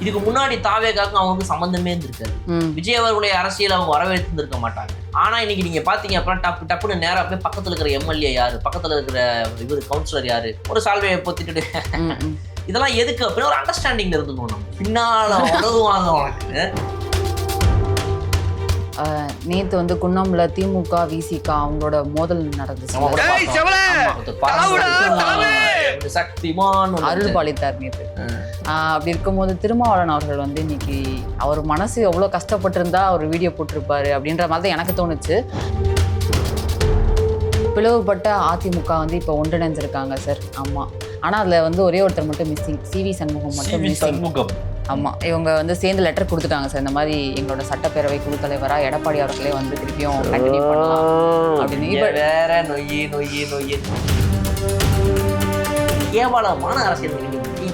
இதுக்கு முன்னாடி தாவேகாக்கும் அவங்களுக்கு சம்பந்தமே இருந்திருக்காது. விஜய் அவர்களுடைய அரசியல் அவங்க வரவேற்றிருந்திருக்க மாட்டாங்க. ஆனா இன்னைக்கு நீங்க பாத்தீங்க அப்புறம் டப்புன்னு நேரா போய் பக்கத்துல இருக்கிற எம்எல்ஏ யாரு, பக்கத்துல இருக்கிற இவர் கவுன்சிலர் யாரு, ஒரு சால்வையை பொத்திட்டு இதெல்லாம் எதுக்கு அப்படின்னு ஒரு அண்டர்ஸ்டாண்டிங்ல இருந்துக்கணும். நம்ம பின்னால உதவுவாங்க உனக்கு. நேத்து வந்து குன்னம்ல திமுக விசிக அவங்களோட மோதல் நடந்துச்சு. அருள் பாலித்தார் நேத்து. அப்படி இருக்கும்போது திருமாவளவன் அவர்கள் வந்து இன்னைக்கு அவர் மனசு எவ்வளவு கஷ்டப்பட்டு இருந்தா அவர் வீடியோ போட்டிருப்பாரு அப்படின்ற மாதிரி தான் எனக்கு தோணுச்சு. பிளவுபட்ட அதிமுக வந்து இப்போ ஒன்றிணைஞ்சிருக்காங்க சார். ஆமா, ஆனா அதுல வந்து ஒரே ஒருத்தர் மட்டும் மிஸ்ஸிங், சிவி சண்முகம் மட்டும் மிஸ்ஸிங். ஆமா, இவங்க வந்து சேர்ந்து லெட்டர் கொடுத்துட்டாங்க சார். இந்த மாதிரி எங்களோட சட்டப்பேரவை குழு தலைவரா எடப்பாடி அவர்களே வந்து திருப்பியும் கண்டினியூ பண்ணலாம் அப்படின்னு. வேற நொய்யி கேவலமான அரசியல்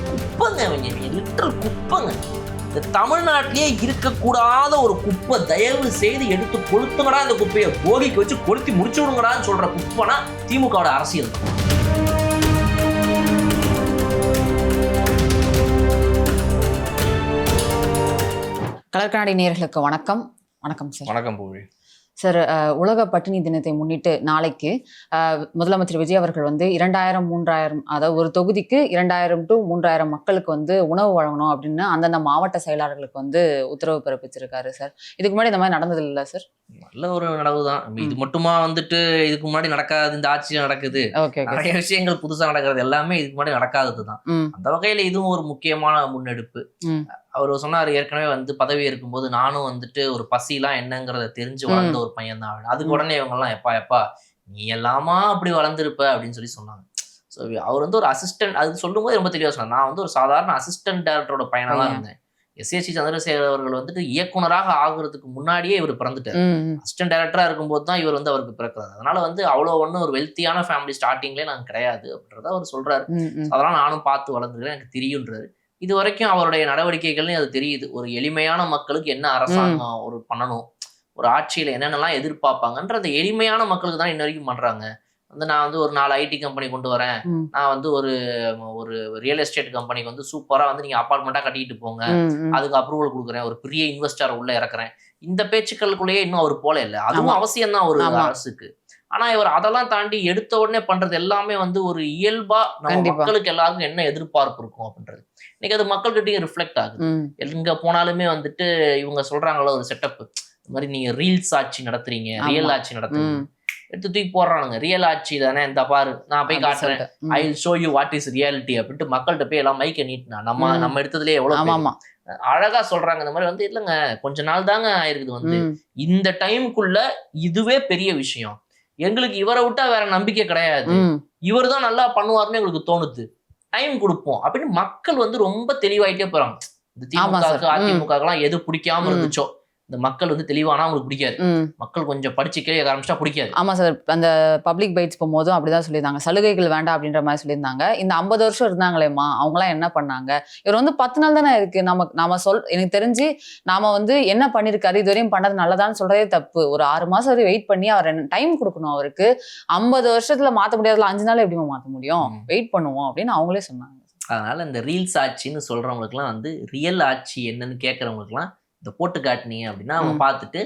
குப்பங்க, லிட்டரல் குப்பங்க. இந்த தமிழ்நாட்டிலேயே இருக்கக்கூடாத ஒரு குப்பை தயவு செய்து எடுத்து கொளுத்துங்கடா, இந்த குப்பையை போகிக்கு வச்சு கொளுத்தி முடிச்சு விடுங்கடான்னு சொல்ற குப்பைனா திமுகவோட அரசியல் தான். கலர்கண்ணாடி நேயர்களுக்கு வணக்கம். வணக்கம் சார். வணக்கம் பூவி சார். உலக பட்டினி தினத்தை முன்னிட்டு நாளைக்கு முதலமைச்சர் விஜய் அவர்கள் வந்து 2000-3000, அதாவது ஒரு தொகுதிக்கு 2000 to 3000 மக்களுக்கு வந்து உணவு வழங்கணும் அப்படின்னு அந்தந்த மாவட்ட செயலாளர்களுக்கு வந்து உத்தரவு பிறப்பிச்சிருக்காரு சார். இதுக்கு முன்னாடி இந்த மாதிரி நடந்தது இல்லை சார்? நல்ல ஒரு நடவு தான். இது மட்டுமா வந்துட்டு இதுக்கு முன்னாடி நடக்காது, இந்த ஆட்சியில் நடக்குது. நிறைய விஷயங்கள் புதுசா நடக்கிறது எல்லாமே இதுக்கு முன்னாடி நடக்காதது தான். அந்த வகையில இதுவும் ஒரு முக்கியமான முன்னெடுப்பு. அவர் சொன்னார் ஏற்கனவே வந்து பதவி இருக்கும்போது நானும் வந்துட்டு ஒரு பசிலாம் என்னங்கிறத தெரிஞ்சு வளர்ந்த ஒரு பையன் தான். அதுக்கு உடனே இவங்க எல்லாம் எப்பா நீ எல்லாமா அப்படி வளர்ந்துருப்ப அப்படின்னு சொன்னாங்க. ஸோ அவர் வந்து ஒரு அசிஸ்டன்ட், அது சொல்லும் போது ரொம்ப தெளிவாக சொன்னார். நான் வந்து ஒரு சாதாரண அசிஸ்டன்ட் டைரக்டரோட பையனா தான் இருந்தேன். எஸ்ஏசி சந்திரசேகர் அவர்கள் வந்துட்டு இயக்குனராக ஆகுறதுக்கு முன்னாடியே இவர் பிறந்துட்டார். அசிஸ்டன்ட் டைரக்டரா இருக்கும்போது தான் இவர் வந்து அவருக்கு பிறக்கிறார். அதனால வந்து அவ்வளோ ஒன்றும் ஒரு வெல்த்தியான ஃபேமிலி ஸ்டார்டிங்லேயே நாங்கள் கிடையாது அப்படின்றத அவர் சொல்றாரு. அதெல்லாம் நானும் பார்த்து வளர்ந்துக்கிறேன், எனக்கு தெரியுன்றாரு. இது வரைக்கும் அவருடைய நடவடிக்கைகள்னு அது தெரியுது. ஒரு எளிமையான மக்களுக்கு என்ன அரசாங்கம் ஒரு பண்ணணும், ஒரு ஆட்சியில் என்னென்னலாம் எதிர்பார்ப்பாங்கன்ற அந்த எளிமையான மக்களுக்கு தான் இன்ன வரைக்கும் பண்றாங்க. வந்து நான் வந்து ஒரு 4 ஐடி கம்பெனி கொண்டு வரேன், நான் வந்து ஒரு ரியல் எஸ்டேட் கம்பெனிக்கு வந்து சூப்பரா வந்து நீங்க அப்பார்ட்மெண்ட்டா கட்டிட்டு போங்க, அதுக்கு அப்ரூவல் கொடுக்குறேன், ஒரு பெரிய இன்வெஸ்டர் உள்ள இறக்குறேன், இந்த பேச்சுக்களுக்குள்ளேயே இன்னும் அவர் போல இல்லை. அதுவும் அவசியம் தான் ஒரு அரசுக்கு. ஆனா இவர் அதெல்லாம் தாண்டி எடுத்த உடனே பண்றது எல்லாமே வந்து ஒரு இயல்பா நம்ம மக்களுக்கு எல்லாருக்கும் என்ன எதிர்பார்ப்பு இருக்கும் அப்படின்றது இன்னைக்கு அது மக்கள்கிட்டயும் ரிஃப்ளெக்ட் ஆகுது. எங்க போனாலுமே வந்துட்டு இவங்க சொல்றாங்களோ ஒரு செட்டப், இந்த மாதிரி நீங்க ரீல்ஸ் ஆட்சி நடத்துறீங்க, ரியல் ஆட்சி நடத்துறீங்க, எடுத்து தூக்கி போடுறானுங்க. ரியல் ஆட்சி தானே, இந்த பாரு நான் போய் காட்டுறேன், I will show you what is reality அப்படின்ட்டு மக்கள்கிட்ட போய் எல்லாம் மைக்க நீட்டினா நம்ம எடுத்ததுலேயே எவ்வளவு அழகா சொல்றாங்க. இந்த மாதிரி வந்து இல்லைங்க, கொஞ்ச நாள் தாங்க ஆயிருக்குது, வந்து இந்த டைமுக்குள்ள இதுவே பெரிய விஷயம், எங்களுக்கு இவரை விட்டா வேற நம்பிக்கை கிடையாது, இவர் தான் நல்லா பண்ணுவாருன்னு எங்களுக்கு தோணுது, டைம் கொடுப்போம் அப்படின்னு மக்கள் வந்து ரொம்ப தெளிவாயிட்டே போறாங்க. இந்த திமுக அதிமுக எது பிடிக்காம இருந்துச்சோ இந்த மக்கள் வந்து தெளிவானா அவங்களுக்கு பிடிக்காது. மக்கள் கொஞ்சம் படிச்சு கேட்க ஆரம்பிச்சா பிடிக்காது. ஆமா சார், அந்த பப்ளிக் பைட்ஸ் போகும்போதும் அப்படிதான் சொல்லியிருந்தாங்க, சலுகைகள் வேண்டாம் அப்படின்ற மாதிரி சொல்லியிருந்தாங்க. இந்த 50 வருஷம் இருந்தாங்களேம்மா அவங்களாம் என்ன பண்ணாங்க? இவர் வந்து 10 நாள் தானே இருக்கு. நாம எனக்கு தெரிஞ்சு நாம வந்து என்ன பண்ணிருக்காரு இதுவரையும் பண்ணது நல்லதான்னு சொல்றதே தப்பு. ஒரு 6 மாசம் வரை வெயிட் பண்ணி அவர் டைம் கொடுக்கணும். அவருக்கு 50 வருஷத்துல மாத்த முடியாதுல, 5 நாள் எப்படிமா மாத்த முடியும், வெயிட் பண்ணுவோம் அப்படின்னு அவங்களே சொன்னாங்க. அதனால இந்த ரீல்ஸ் ஆட்சின்னு சொல்றவங்களுக்குலாம் வந்து ரியல் ஆட்சி என்னன்னு கேட்கறவங்களுக்குலாம் இந்த போட்டு காட்டினீங்க அப்படின்னா அவங்க பார்த்துட்டு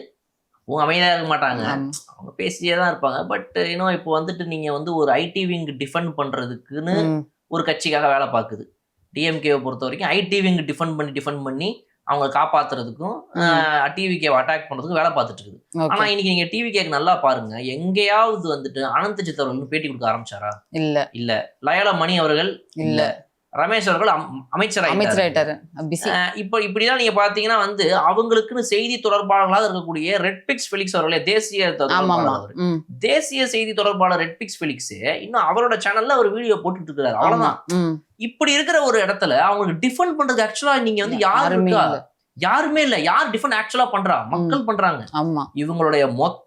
அவங்க அமைதியாக இருக்க மாட்டாங்க, அவங்க பேசியே தான் இருப்பாங்க. பட் இன்னும் இப்போ வந்துட்டு நீங்க வந்து ஒரு ஐடி விங் டிஃபெண்ட் பண்றதுக்குன்னு ஒரு கட்சிக்காக வேலை பார்க்குது. டிஎம்கேவை பொறுத்த வரைக்கும் ஐடி விங் டிஃபெண்ட் பண்ணி அவங்க காப்பாத்துறதுக்கும் டிவிகேவை அட்டாக் பண்றதுக்கும் வேலை பார்த்துட்டு இருக்குது. ஆனா இன்னைக்கு நீங்க டிவிகேக்கு நல்லா பாருங்க, எங்கேயாவது வந்துட்டு அனந்த் சித்தவர்கள் பேட்டி கொடுக்க ஆரம்பிச்சாரா? இல்ல. லயோலா மணி அவர்கள் இல்ல. ரமேஷ் அவர்கள் அமைச்சராயிட்டாரு. இப்போ இப்படிதான் நீங்க பாத்தீங்கன்னா வந்து அவங்களுக்குன்னு செய்தி தொடர்பாளர்களாக இருக்கக்கூடிய ரெட்பிக்ஸ் ஃபெலிக்ஸ் அவர்களே, தேசிய செய்தி தொடர்பாளர் ரெட்பிக்ஸ் ஃபெலிக்ஸ் இன்னும் அவரோட சேனல்ல ஒரு வீடியோ போட்டுட்டு இருக்காரு. அவ்வளவுதான். இப்படி இருக்கிற ஒரு இடத்துல அவங்களுக்கு டிஃபெண்ட் பண்றது ஆக்சுவலா நீங்க வந்து யாருமே இல்ல. யார் டிஃபெண்ட் ஆக்சுவலா பண்றா? மக்கள் பண்றாங்க. இவங்களுடைய மொத்த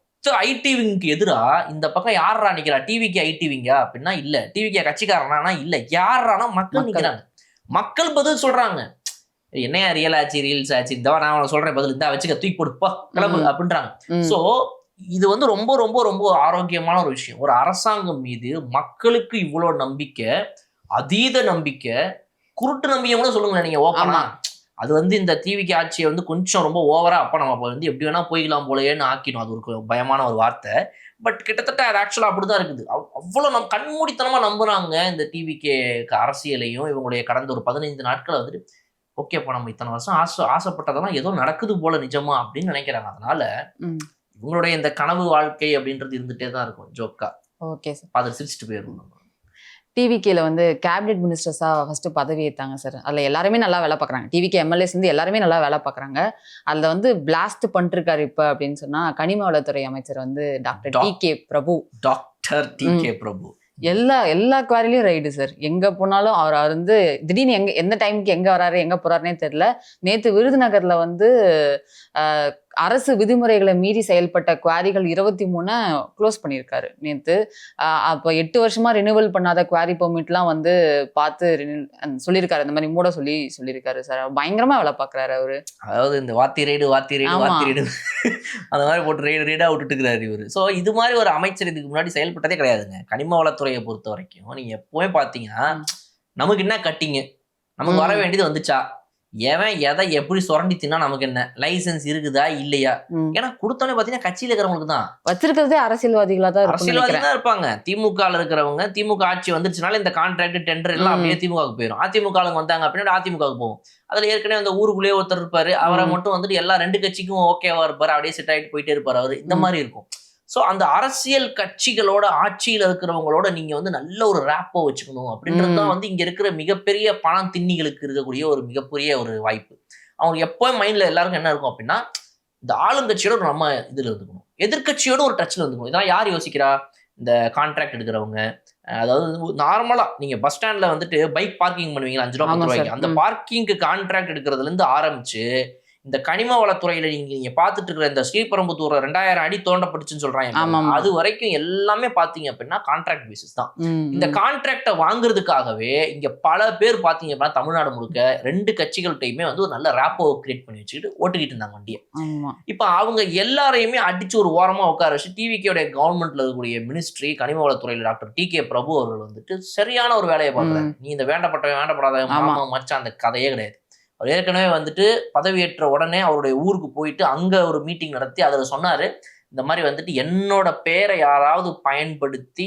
ஐடி விங்க்கு எதிரா இந்த பக்கம் யாரா நிக்கிறா? டிவிக்கு ஐடி விங்கா அப்படின்னா இல்ல. டிவிக்கு கட்சிக்காரனா இல்ல. யாரானா மக்கள் நிக்கிறாங்க. மக்கள் பதில் சொல்றாங்க. என்னையா ரியல் ஆச்சு, ரீல்ஸ் ஆச்சு, இந்த நான் சொல்றேன் பதில், இந்த வச்சுக்க தூக்கி போடுப்பா கிளம்பு அப்படின்றாங்க. சோ இது வந்து ரொம்ப ரொம்ப ரொம்ப ஆரோக்கியமான ஒரு விஷயம். ஒரு அரசாங்கம் மீது மக்களுக்கு இவ்வளவு நம்பிக்கை, அதீத நம்பிக்கை, குருட்டு நம்பிக்கை கூட சொல்லுங்க நீங்க ஓப்பனா. அது வந்து இந்த டிவிக்கு ஆட்சியை வந்து கொஞ்சம் ரொம்ப ஓவரா அப்ப நம்ம வந்து எப்படி வேணா போய்க்கலாம் போலயேன்னு ஆக்கிடும். அது ஒரு பயமான ஒரு வார்த்தை. பட் கிட்டத்தட்ட அது ஆக்சுவலா அப்படிதான் இருக்குது. அவ்வளவு நம்ம கண்மூடித்தனமா நம்புறாங்க இந்த டிவிக்கு அரசியலையும். இவங்களுடைய கடந்த ஒரு 15 நாட்களை வந்துட்டு ஓகேப்பா நம்ம இத்தனை வருஷம் ஆசைப்பட்டதெல்லாம் ஏதோ நடக்குது போல நிஜமா அப்படின்னு நினைக்கிறாங்க. அதனால இவங்களுடைய இந்த கனவு வாழ்க்கை அப்படின்றது இருந்துட்டே தான் இருக்கும் ஜோக்கா. ஓகே சார், அதை சிரிச்சுட்டு போயிடும். டிவிகேல வந்து கேபினெட் மினிஸ்டர்ஸா ஃபர்ஸ்ட் பதவி ஏற்றாங்க சார். அதில் எல்லாருமே நல்லா வேலை பார்க்குறாங்க. டிவிகே எம்எல்ஏஸ் வந்து எல்லாருமே நல்லா வேலை பார்க்குறாங்க. அதில் வந்து பிளாஸ்ட் பண்ணிருக்காரு இப்போ அப்படின்னு சொன்னா கனிம வளத்துறை அமைச்சர் வந்து டாக்டர் டி.கே. பிரபு. டாக்டர் டி.கே. பிரபு எல்லா குவாரிலையும் ரைடு சார். எங்க போனாலும் அவர் வந்து திடீர்னு எந்த டைமுக்கு எங்க வராரு எங்க போறாருன்னே தெரியல. நேத்து விருதுநகர்ல வந்து அரசு விதிமுறைகளை மீறி செயல்பட்ட குவாரிகள் 23 க்ளோஸ் பண்ணியிருக்காரு நேத்து. அப்போ 8 வருஷமா ரினிவல் பண்ணாத குவாரி பெர்மிட்லாம் வந்து பார்த்து சொல்லியிருக்காரு. இந்த மாதிரி மூட சொல்லியிருக்காரு சார். பயங்கரமா வேலை பார்க்குறாரு அவரு. அதாவது இந்த வாத்தி ரைடு அந்த மாதிரி போட்டு ரைடா விட்டுட்டு இருக்கிறாரு இவரு. ஸோ இது மாதிரி ஒரு அமைச்சர் இதுக்கு முன்னாடி செயல்பட்டதே கிடையாதுங்க. கனிம வளத்துறையை பொறுத்த வரைக்கும் நீங்க எப்பவுமே பார்த்தீங்கன்னா நமக்கு என்ன கட்டிங்க, நமக்கு வர வேண்டியது வந்துச்சா, எவன் எதை எப்படி சுரண்டி தின்னா நமக்கு என்ன, லைசன்ஸ் இருக்குதா இல்லையா. ஏன்னா கொடுத்தோன்னே பாத்தீங்கன்னா கட்சியில இருக்கிறவங்களுக்கு தான் வச்சிருக்கிறதே அரசியல்வாதிகளா தான் இருப்பாங்க. திமுக இருக்கிறவங்க, திமுக ஆட்சி வந்துருச்சுனால இந்த கான்ட்ராக்ட் டெண்டர் எல்லாம் அப்படியே திமுகவுக்கு போயிடும். அதிமுக வந்தாங்க அப்படின்னா அதிமுகவுக்கு போகும். அதுல ஏற்கனவே அந்த ஊருக்குள்ளேயே ஒருத்தர் இருப்பாரு, அவரை மட்டும் வந்துட்டு எல்லா 2 கட்சிக்கும் ஓகேவா இருப்பாரு, அப்படியே செட் ஆகிட்டு போயிட்டே இருப்பாரு அவரு. இந்த மாதிரி இருக்கும். ஸோ அந்த அரசியல் கட்சிகளோட ஆட்சியில் இருக்கிறவங்களோட நீங்க வந்து நல்ல ஒரு ரேப்போ வச்சுக்கணும் அப்படின்றது தான் வந்து இங்க இருக்கிற மிகப்பெரிய பணம் திண்ணிகளுக்கு இருக்கக்கூடிய ஒரு மிகப்பெரிய ஒரு வாய்ப்பு. அவங்க எப்பவும் மைண்ட்ல எல்லாருக்கும் என்ன இருக்கும் அப்படின்னா இந்த ஆளுங்கட்சியோட நம்ம இதுல இருந்துக்கணும், எதிர்கட்சியோட ஒரு டச்ல இருந்துக்கணும். இதெல்லாம் யார் யோசிக்கிறா? இந்த கான்ட்ராக்ட் எடுக்கிறவங்க. அதாவது நார்மலா நீங்க பஸ் ஸ்டாண்ட்ல வந்துட்டு பைக் பார்க்கிங் பண்ணுவீங்களா 5 ரூபா 10 ரூபாய்க்கு, அந்த பார்க்கிங்க்கு கான்ட்ராக்ட் எடுக்கிறதுல இருந்து ஆரம்பிச்சு இந்த கனிம வளத்துறையில நீங்க பாத்துட்டு இருக்கிற இந்த ஸ்ரீபெரும்புத்தூர் 2000 அடி தோண்டப்பட்டுச்சுன்னு சொல்றாங்க, அது வரைக்கும் எல்லாமே பாத்தீங்க அப்படின்னா கான்ட்ராக்ட் பேசிஸ் தான். இந்த கான்ட்ராக்டை வாங்குறதுக்காகவே இங்க பல பேர் பாத்தீங்க அப்படின்னா தமிழ்நாடு முழுக்க 2 கட்சிகள்கிட்டயுமே வந்து ஒரு நல்ல ரேப்போ கிரியேட் பண்ணி வச்சுக்கிட்டு ஓட்டுக்கிட்டு இருந்தாங்க வண்டியை. இப்ப அவங்க எல்லாரையுமே அடிச்சு ஒரு ஓரமா உட்கார வச்சு டிவிகேடைய கவர்மெண்ட்ல இருக்கக்கூடிய மினிஸ்ட்ரி கனிம வளத்துறையில டாக்டர் டி.கே. பிரபு அவர்கள் வந்துட்டு சரியான ஒரு வேலையை பார்க்குறாரு. நீ இந்த வேண்டப்படாத மாமா மச்சான் அந்த கதையே கிடையாது. அவர் ஏற்கனவே வந்துட்டு பதவியேற்ற உடனே அவருடைய ஊருக்கு போயிட்டு அங்க ஒரு மீட்டிங் நடத்தி அதுல சொன்னாரு, இந்த மாதிரி வந்துட்டு என்னோட பேரை யாராவது பயன்படுத்தி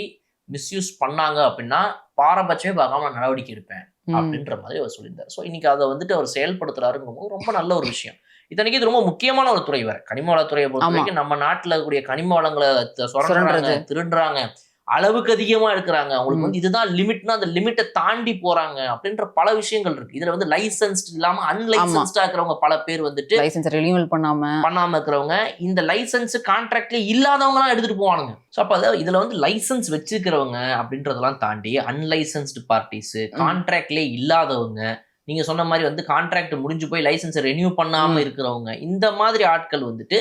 மிஸ்யூஸ் பண்ணாங்க அப்படின்னா பாரபட்சமே பார்க்காம நடவடிக்கை எடுப்பேன் அப்படின்ற மாதிரி அவர் சொல்லியிருந்தார். ஸோ இன்னைக்கு அதை வந்துட்டு அவர் செயல்படுத்துறாருங்கும் ரொம்ப நல்ல ஒரு விஷயம். இத்தனைக்கு இது ரொம்ப முக்கியமான ஒரு துறை வேற. கனிம வளத்துறையை பொறுத்த வரைக்கும் நம்ம நாட்டுல இருக்கக்கூடிய கனிம வளங்களை சுரண்டுறாங்க, திருடுறாங்க, அளவுக்கு அதிகமா இருக்கிறாங்க. அவங்களுக்கு வந்து இதுதான் லிமிட்னா அந்த லிமிட்டை தாண்டி போறாங்க அப்படின்ற பல விஷயங்கள் இருக்கு. இதுல வந்து லைசன்ஸ்ட் இல்லாம அன்லைசன்ஸ்டா இருக்கிறவங்க பல பேர் வந்துட்டு லைசன்ஸ் ரினியூவல் பண்ணாம இருக்கிறவங்க, இந்த லைசன்ஸ் கான்ட்ராக்ட்ல இல்லாதவங்க எல்லாம் எடுத்துட்டு போவானுங்க. ஸோ அப்ப இதுல வந்து லைசன்ஸ் வச்சிருக்கிறவங்க அப்படின்றதெல்லாம் தாண்டி அன்லைசன்ஸ்டு பார்ட்டிஸ், கான்ட்ராக்ட்லேயே இல்லாதவங்க, நீங்க சொன்ன மாதிரி வந்து கான்ட்ராக்ட் முடிஞ்சு போய் லைசன்ஸை ரெனியூ பண்ணாம இருக்கிறவங்க, இந்த மாதிரி ஆட்கள் வந்துட்டு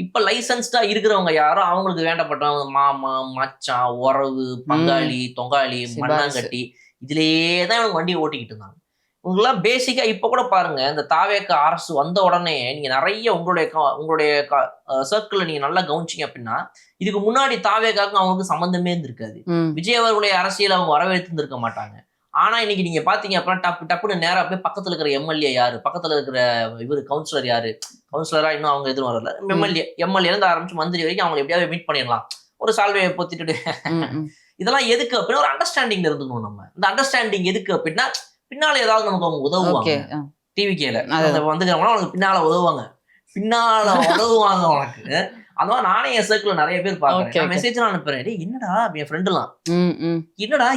இப்ப லைசன்ஸ்டா இருக்கிறவங்க யாரும் அவங்களுக்கு வேண்டப்பட்டவங்க மாமா மச்சான் உறவு பங்காளி தொங்காளி மண்ணாங்கட்டி இதுலயேதான் இவங்க வண்டியை ஓட்டிக்கிட்டு இருந்தாங்க. இவங்கெல்லாம் பேசிக்கா இப்ப கூட பாருங்க, இந்த தாவேக அரசு வந்த உடனே நீங்க நிறைய உங்களுடைய சர்க்கிள் நீங்க நல்லா கவனிச்சிங்க அப்படின்னா இதுக்கு முன்னாடி தாவேகாக்கும் அவங்களுக்கு சம்பந்தமே இருந்திருக்காது. விஜய் அவர்களுடைய அரசியல் அவங்க வரவேற்று இருந்திருக்க மாட்டாங்க. ஆனா இன்னைக்கு நீங்க பாத்தீங்க அப்படின்னா டப்புன்னு நேரா போய் பக்கத்துல இருக்கிற எம்எல்ஏ யாரு, பக்கத்துல இருக்கிற இவர் கவுன்சிலர் யாரு, கவுன்சிலரா இன்னும் அவங்க எதுவும் வரல, எம்எல்ஏ இருந்து ஆரம்பிச்சு மந்திரி வரைக்கும் அவங்க எப்படியாவது மீட் பண்ணிடலாம், ஒரு சால்வையை பொத்திட்டு. இதெல்லாம் எதுக்கு அப்படின்னா ஒரு அண்டர்ஸ்டாண்டிங் இருந்துக்கணும். நம்ம இந்த அண்டர்ஸ்டாண்டிங் எதுக்கு அப்படின்னா பின்னால ஏதாவது நமக்கு அவங்க உதவுவாங்க. டிவிகேல வந்துக்கிறவங்க உனக்கு பின்னால உதவுவாங்க உனக்கு. அந்த மாதிரி நானே என் சர்க்கிள் நிறைய பேர் பாக்குறேன், மெசேஜ் அனுப்புறேன், என்னடா என் ஃப்ரெண்டுலாம் என்னடா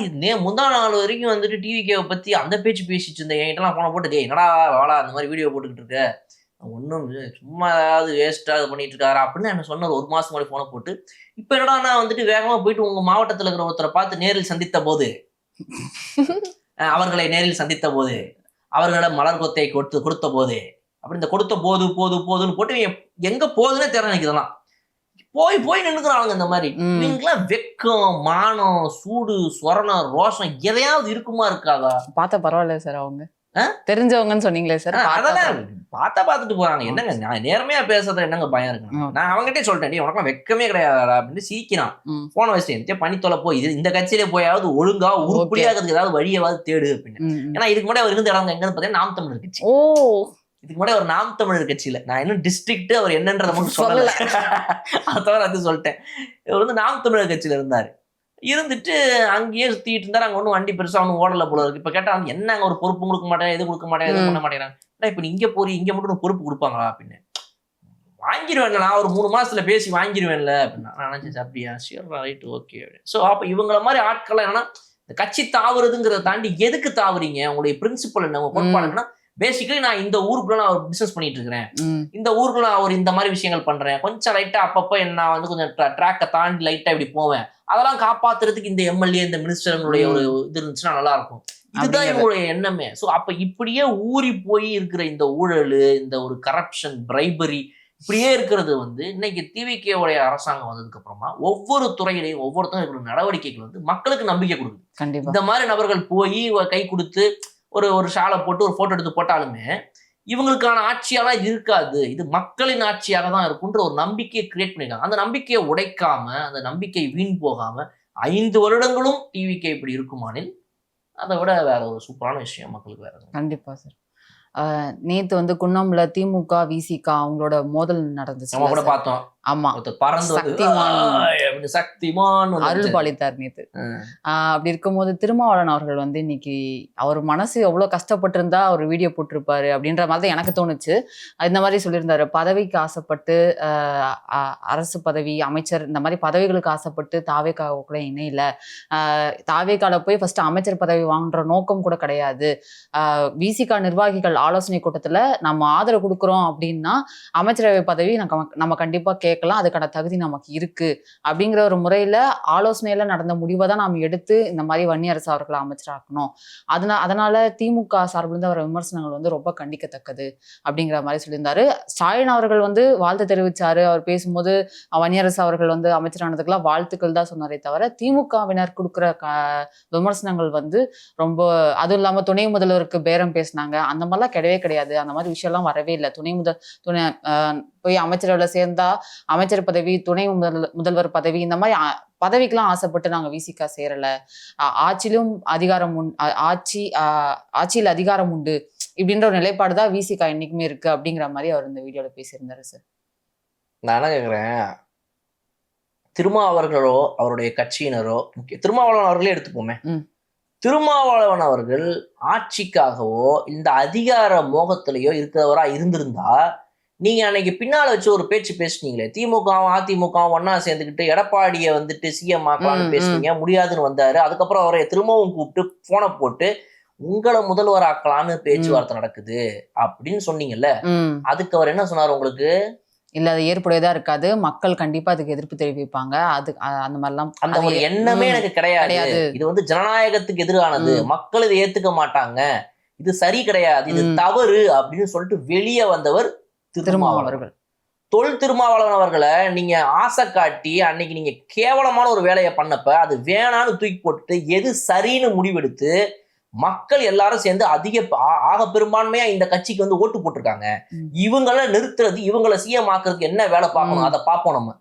முந்தா நாள் வரைக்கும் வந்துட்டு டிவிகேவை பத்தி அந்த பேச்சு பேசிட்டு இருந்தேன், என்கிட்டலாம் போன போட்டு என்னடா வாடா அந்த மாதிரி வீடியோ போட்டுக்கிட்டு இருக்க, ஒன்றும் சும்மா ஏதாவது வேஸ்டா இது பண்ணிட்டு இருக்காரா அப்படின்னு என்ன சொன்னார். 1 மாசம் முன்னாடி போன போட்டு இப்ப என்னடா நான் வந்துட்டு வேகமா போயிட்டு உங்க மாவட்டத்துல இருக்கிற ஒருத்தரை பார்த்து நேரில் சந்தித்த போது அவர்களை நேரில் சந்தித்த போது அவர்களிடம் மலர் கொத்தை கொடுத்த போது அப்படி இந்த கொடுத்த போதுன்னு போட்டு எங்க போகுதுன்னே தெரியல. எனக்கு இதெல்லாம் போய் நின்னுக்குறாங்க. இந்த மாதிரி இவங்கெல்லாம் வெக்கம் மானம் சூடு சொரணம் ரோஷம் எதையாவது இருக்குமா இருக்காதா? பார்த்தா பரவாயில்ல சார், அவங்க தெரிஞ்சவங்கன்னு சொன்னீங்களே சார், அதெல்லாம் பார்த்துட்டு போறாங்க. என்னங்க நான் நேர்மையா பேசுறது என்னங்க பயம் இருக்கு? நான் அவங்ககிட்டே சொல்லிட்டேன், உனக்கெல்லாம் வெக்கமே கிடையாதா அப்படின்னு சிரிக்கிறான். போன வயசுல பனி தொலை போய் இந்த கட்சியிலே போயாவது ஒழுங்கா உருப்படியாகிறதுக்கு ஏதாவது வழியாவது தேடு அப்படின்னு. ஏன்னா இதுக்கு முன்னாடி அவர் இருந்த இடம் எங்கன்னு பார்த்தீங்கன்னா நாம் தமிழர் கட்சி. இதுக்கு முன்னாடி ஒரு நாம் தமிழர் கட்சியில, நான் இன்னும் டிஸ்ட்ரிக்ட் அவர் என்னன்றதை மட்டும் சொல்லல, அதை தவிர அது சொல்லிட்டேன். இவர் வந்து நாம் தமிழர் கட்சியில இருந்தாரு. இருந்துட்டு அங்கேயே சுத்திட்டு இருந்தாரு. அங்க ஒன்றும் வண்டி பெருசா ஒன்றும் ஓடல போல இருக்கு. இப்ப கேட்டா என்ன அங்க ஒரு பொறுப்பும் கொடுக்க மாட்டேன், எது கொடுக்க மாட்டேன், எது பண்ண மாட்டேங்கிறாங்க. இப்ப நீ இங்க போறீ, இங்க மட்டும் பொறுப்பு கொடுப்பாங்களா அப்படின்னு. வாங்கிடுவேன்ல, நான் ஒரு 3 மாசத்துல பேசி வாங்கிடுவேன்ல அப்படின்னா. நான் நினைச்சேன் அப்படியா, சரி ரைட் ஓகே. ஸோ அப்ப இவங்கள மாதிரி ஆட்கள் என்னன்னா, இந்த கட்சி தாவுறதுங்கிறத தாண்டி எதுக்கு தாவுறீங்க, உங்களுடைய பிரின்சிபல் என்ன, உங்க கோட்பாடு என்னன்னா, பேசிக்கலி நான் இந்த ஊருக்குள்ள நான் ஒரு பிசினஸ் பண்ணிட்டு இருக்கிறேன், இந்த ஊருக்குள்ள நான் ஒரு இந்த மாதிரி விஷயங்கள் பண்றேன், கொஞ்சம் லைட்டா அப்பப்போ நான் வந்து கொஞ்சம் ட்ராக்கை தாண்டி லைட்டா இப்படி போவேன், அதெல்லாம் காப்பாத்துறதுக்கு இந்த எம்எல்ஏ இந்த மினிஸ்டர்களுடைய ஒரு இது இருந்துச்சுன்னா நல்லா இருக்கும். இதுதான் இவங்களுடைய எண்ணமே. ஸோ அப்ப இப்படியே ஊறி போய் இருக்கிற இந்த ஊழல், இந்த ஒரு கரப்ஷன், பிரைபரி இப்படியே இருக்கிறது வந்து இன்னைக்கு டிவிகேவுடைய அரசாங்கம் வந்ததுக்கு அப்புறமா ஒவ்வொரு துறையிலையும் ஒவ்வொருத்தரும் நடவடிக்கைகள் வந்து மக்களுக்கு நம்பிக்கை கொடுக்குது. இந்த மாதிரி நபர்கள் போய் கை கொடுத்து ஒரு ஷாலை போட்டு ஒரு போட்டோ எடுத்து போட்டாலுமே இவங்களுக்கான ஆட்சியாலாம் இது இருக்காது, இது மக்களின் ஆட்சியாக தான் இருக்குன்ற ஒரு நம்பிக்கையை கிரியேட் பண்ணிருக்காங்க. அந்த நம்பிக்கையை உடைக்காம, அந்த நம்பிக்கை வீண் போகாம 5 வருடங்களும் டிவிகே இப்படி இருக்குமானில் அதை விட வேற ஒரு சூப்பரான விஷயம் மக்களுக்கு வேற. கண்டிப்பா சார். நேத்து வந்து குன்னம்ல திமுக விசிக அவங்களோட மோதல் நடந்துச்சு, நம்ம கூட பார்த்தோம். ஆமா, சக்திமான் அருள் பாலித்தார் நேத்து. அப்படி இருக்கும்போது திருமாவளவன் அவர்கள் வந்து இன்னைக்கு அவர் மனசு எவ்வளவு கஷ்டப்பட்டு இருந்தா அவர் வீடியோ போட்டிருப்பாரு அப்படின்ற மாதிரி எனக்கு தோணுச்சு. இந்த மாதிரி சொல்லியிருந்தாரு, பதவிக்கு ஆசைப்பட்டு அரசு பதவி, அமைச்சர், இந்த மாதிரி பதவிகளுக்கு ஆசைப்பட்டு தாவேக்கா கூட இணையில, தாவேக்கால போய் ஃபர்ஸ்ட் அமைச்சர் பதவி வாங்குற நோக்கம் கூட கிடையாது. விசிக நிர்வாகிகள் ஆலோசனை கூட்டத்துல நம்ம ஆதரவு கொடுக்குறோம் அப்படின்னா அமைச்சரவை பதவி நம்ம கண்டிப்பா கேட்கலாம், அதுக்கான தகுதி நமக்கு இருக்கு அப்படிங்கிற ஒரு முறையில ஆலோசனையில நடந்த முடிவை தான் நாம் எடுத்து இந்த மாதிரி வன்னியரசு அவர்களை அமைச்சராக்கணும். அதனால திமுக சார்பிலிருந்து வர விமர்சனங்கள் வந்து ரொம்ப கண்டிக்கத்தக்கது அப்படிங்கிற மாதிரி சொல்லியிருந்தாரு. ஸ்டாலின் அவர்கள் வந்து வாழ்த்து தெரிவிச்சாரு. அவர் பேசும்போது வன்னியரசு அவர்கள் வந்து அமைச்சரானதுக்கெல்லாம் வாழ்த்துக்கள் தான் சொன்னாரே தவிர திமுகவினர் கொடுக்குற விமர்சனங்கள் வந்து ரொம்ப, அதுவும் இல்லாம துணை முதல்வருக்கு பேரம் பேசினாங்க, அந்த மாதிரிலாம் கிடையவே கிடையாது. அந்த மாதிரி விஷயம்லாம் வரவே இல்லை. துணை போய் அமைச்சரவையில் சேர்ந்தா அமைச்சர் பதவி, துணை முதல்வர் பதவி, இந்த மாதிரி பதவிக்கெல்லாம் ஆசைப்பட்டு நாங்க விசிக சேரல, ஆட்சியிலும் அதிகாரம் ஆட்சியில் அதிகாரம் உண்டு இப்படின்ற ஒரு நிலைப்பாடுதான் விசிக இன்னைக்குமே இருக்கு அப்படிங்கிற மாதிரி அவர் இந்த வீடியோல பேசியிருந்தாரு சார். நான் என்ன கேக்குறேன், திருமாவர்களோ அவருடைய கட்சியினரோ, திருமாவளவன் அவர்களே எடுத்துப்போமே, திருமாவளவன் அவர்கள் ஆட்சிக்காகவோ இந்த அதிகார மோகத்திலேயோ இருக்கிறவரா இருந்திருந்தா நீங்க அன்னைக்கு பின்னால வச்சு ஒரு பேச்சு பேசுனீங்களே, திமுகவும் அதிமுகவும் ஒன்னா சேர்ந்துக்கிட்டு எடப்பாடியை வந்துட்டு சிஎம் ஆக்கலாம்னு பேசுனீங்க, முடியாதுன்னு வந்தாரு. அதுக்கப்புறம் அவரை திரும்பவும் கூப்பிட்டு போனை போட்டு உங்களை முதல்வர் ஆக்கலான்னு பேச்சுவார்த்தை நடக்குது அப்படின்னு சொன்னீங்கல்ல, அதுக்கு அவர் என்ன சொன்னார் உங்களுக்கு? இல்ல, அது ஏற்புடையதா இருக்காது, மக்கள் கண்டிப்பா அதுக்கு எதிர்ப்பு தெரிவிப்பாங்க, அது அந்த மாதிரிலாம் அந்த ஒரு எண்ணமே எனக்கு கிடையாது, இது வந்து ஜனநாயகத்துக்கு எதிரானது, மக்கள் இதை ஏத்துக்க மாட்டாங்க, இது சரி கிடையாது, இது தவறு அப்படின்னு சொல்லிட்டு வெளியே வந்தவர் திருமாவளவன். திருமாவளவன் அவர்களை நீங்க ஆசை காட்டி அன்னைக்கு நீங்க கேவலமான ஒரு வேலையை பண்ணப்ப அது வேணான்னு தூக்கி போட்டு எது சரின்னு முடிவெடுத்து மக்கள் எல்லாரும் சேர்ந்து ஆக பெரும்பான்மையா இந்த கட்சிக்கு வந்து ஓட்டு போட்டிருக்காங்க. இவங்களை நிறுத்துறது, இவங்களை சிஎம் ஆக்குறதுக்கு என்ன வேலை பார்க்கணும் அதை பார்ப்போம். நம்ம